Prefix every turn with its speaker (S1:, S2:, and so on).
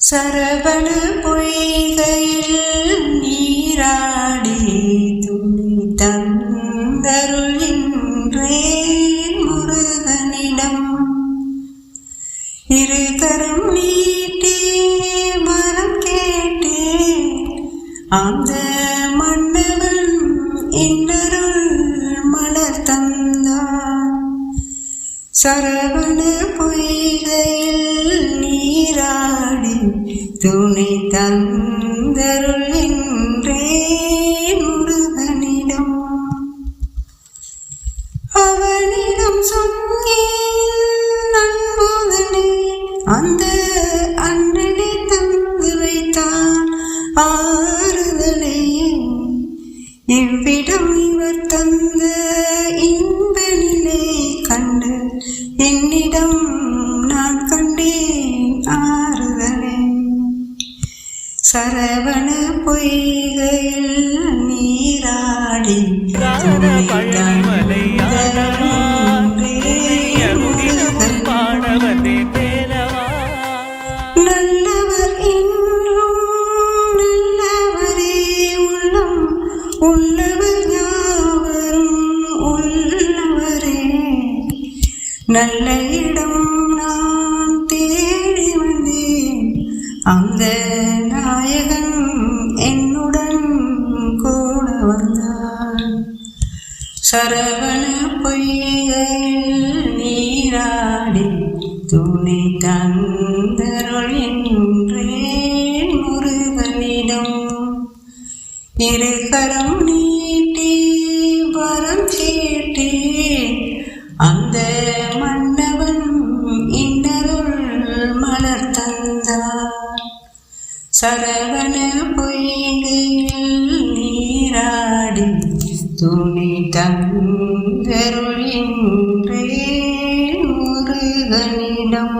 S1: சரவண பொய்கையில் நீராடி துணி தந்தருள்கின்றேன் முருகனிடம். இருகரம் நீட்டி மரம் கேட்டேன் அந்த மன்னவன் இன்னருள் மலர் தந்தான். சரவண பொய்கையில் நீராடி துணை தந்தருள்கின்றேன் முருகனிடம். அவனிடம் சொன்னேன் நன்முதனே அந்த அண்ணனை தந்து வைத்தான் ஆறுதலே. இவ்விடம் இவர் தந்த இன்பனிலே கண்டு என்னிடம் நான் கண்டேன் ஆறுதலே. சரவண பொய்கையில் நீராடி நல்லவர் என்றும் நல்லவரே உள்ளம் உள்ளவர் யாவரும் உள்ளவரே. நல்ல இடம் நான் தேடி வந்தேன் அந்த நாயகன் என்னுடன் கூட வந்தான். சரவண பொய்கையில் நீராடி துணை தந்தருள்கின்றேன் முருகனிடம். இருகரம் நீட்டி வரம் கேட்டேன் அந்த மன்னவன் இன்னருள் மலர் தந்தான். சரவண பொய்கையில் நீராடி துணி தந்தருள்கின்றேன் முருகனிடம்.